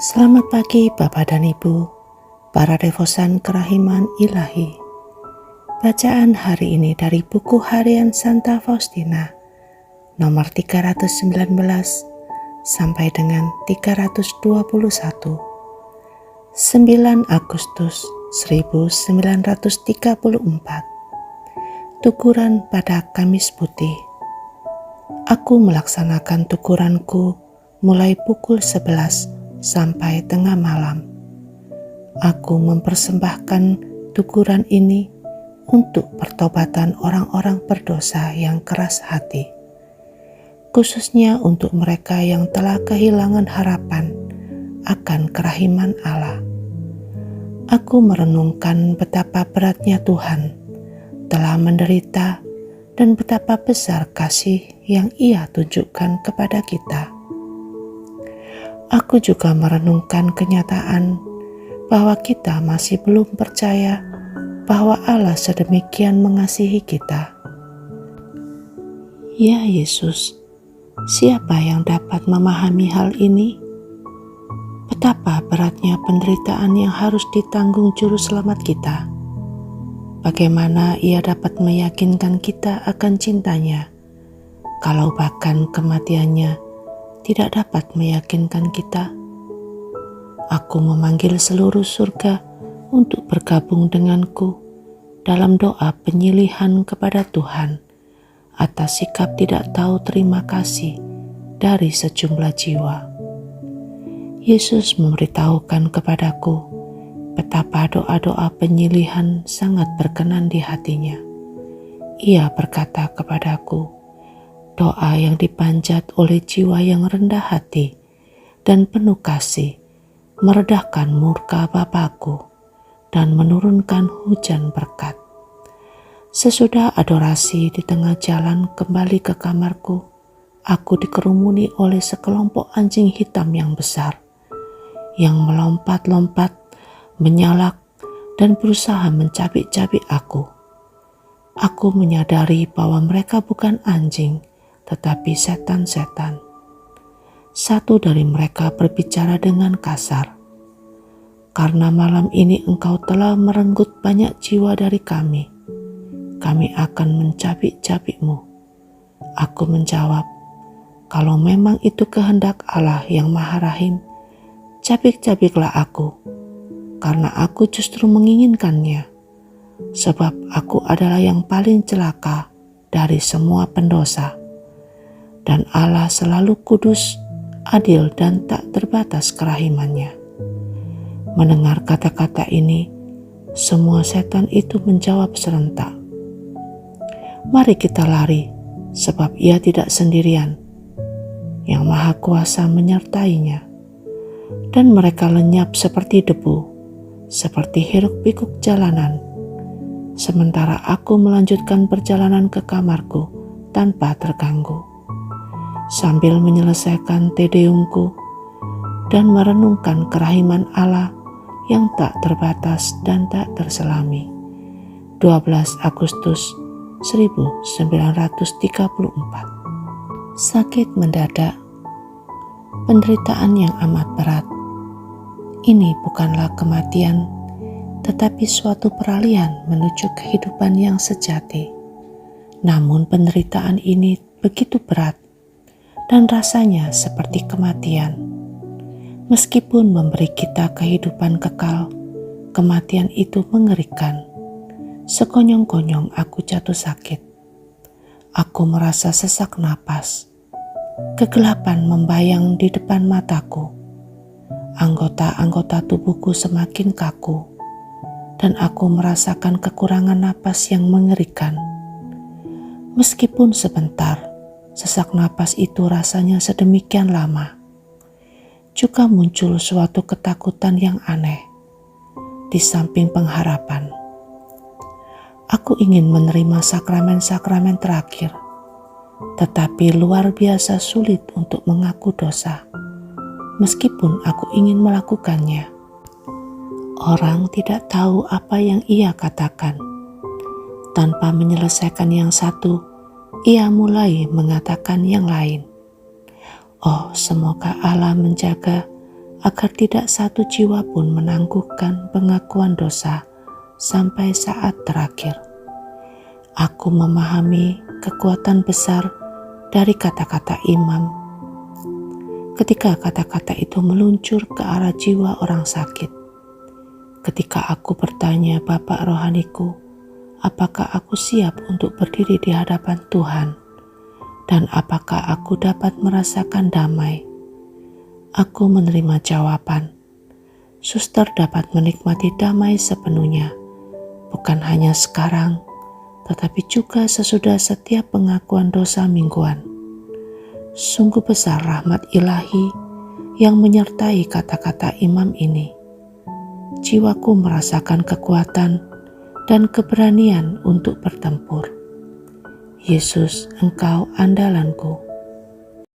Selamat pagi Bapak dan Ibu, para devosan kerahiman ilahi. Bacaan hari ini dari buku harian Santa Faustina, nomor 319 sampai dengan 321, 9 Agustus 1934. Tukuran pada Kamis Putih. Aku melaksanakan tukuranku mulai pukul 11 sampai tengah malam. Aku mempersembahkan tukuran ini untuk pertobatan orang-orang berdosa yang keras hati, khususnya untuk mereka yang telah kehilangan harapan akan kerahiman Allah. Aku merenungkan betapa beratnya Tuhan telah menderita dan betapa besar kasih yang Ia tunjukkan kepada kita. Aku juga merenungkan kenyataan bahwa kita masih belum percaya bahwa Allah sedemikian mengasihi kita. Ya Yesus, siapa yang dapat memahami hal ini? Betapa beratnya penderitaan yang harus ditanggung juru selamat kita. Bagaimana Ia dapat meyakinkan kita akan cintanya, kalau bahkan kematiannya tidak dapat meyakinkan kita. Aku memanggil seluruh surga untuk bergabung denganku dalam doa penyilihan kepada Tuhan atas sikap tidak tahu terima kasih dari sejumlah jiwa. Yesus memberitahukan kepadaku betapa doa-doa penyilihan sangat berkenan di hatinya. Ia berkata kepadaku, doa yang dipanjat oleh jiwa yang rendah hati dan penuh kasih meredahkan murka Bapa-Ku dan menurunkan hujan berkat. Sesudah adorasi di tengah jalan kembali ke kamarku, aku dikerumuni oleh sekelompok anjing hitam yang besar, yang melompat-lompat, menyalak, dan berusaha mencabik-cabik aku. Aku menyadari bahwa mereka bukan anjing, tetapi setan-setan. Satu dari mereka berbicara dengan kasar. Karena malam ini engkau telah merenggut banyak jiwa dari kami akan mencabik-cabikmu. Aku menjawab, kalau memang itu kehendak Allah yang Maha Rahim, cabik-cabiklah aku, karena aku justru menginginkannya, sebab aku adalah yang paling celaka dari semua pendosa. Dan Allah selalu kudus, adil, dan tak terbatas kerahimannya. Mendengar kata-kata ini, semua setan itu menjawab serentak, mari kita lari, sebab Ia tidak sendirian. Yang Maha Kuasa menyertainya. Dan mereka lenyap seperti debu, seperti hiruk-pikuk jalanan. Sementara aku melanjutkan perjalanan ke kamarku tanpa terganggu, sambil menyelesaikan tedeumku dan merenungkan kerahiman Allah yang tak terbatas dan tak terselami. 12 Agustus 1934. Sakit mendadak, penderitaan yang amat berat. Ini bukanlah kematian, tetapi suatu peralihan menuju kehidupan yang sejati. Namun penderitaan ini begitu berat dan rasanya seperti kematian. Meskipun memberi kita kehidupan kekal, kematian itu mengerikan. Sekonyong-konyong aku jatuh sakit. Aku merasa sesak napas. Kegelapan membayang di depan mataku. Anggota-anggota tubuhku semakin kaku, dan aku merasakan kekurangan napas yang mengerikan. Meskipun sebentar, sesak napas itu rasanya sedemikian lama. Juga muncul suatu ketakutan yang aneh di samping pengharapan. Aku ingin menerima sakramen-sakramen terakhir, tetapi luar biasa sulit untuk mengaku dosa, meskipun aku ingin melakukannya. Orang tidak tahu apa yang ia katakan. Tanpa menyelesaikan yang satu, ia mulai mengatakan yang lain. Oh, semoga Allah menjaga agar tidak satu jiwa pun menangguhkan pengakuan dosa sampai saat terakhir. Aku memahami kekuatan besar dari kata-kata imam. Ketika kata-kata itu meluncur ke arah jiwa orang sakit, ketika aku bertanya Bapak rohaniku, apakah aku siap untuk berdiri di hadapan Tuhan, dan apakah aku dapat merasakan damai? Aku menerima jawaban, suster dapat menikmati damai sepenuhnya, bukan hanya sekarang, tetapi juga sesudah setiap pengakuan dosa mingguan. Sungguh besar rahmat ilahi yang menyertai kata-kata imam ini. Jiwaku merasakan kekuatan dan keberanian untuk bertempur. Yesus, Engkau andalanku.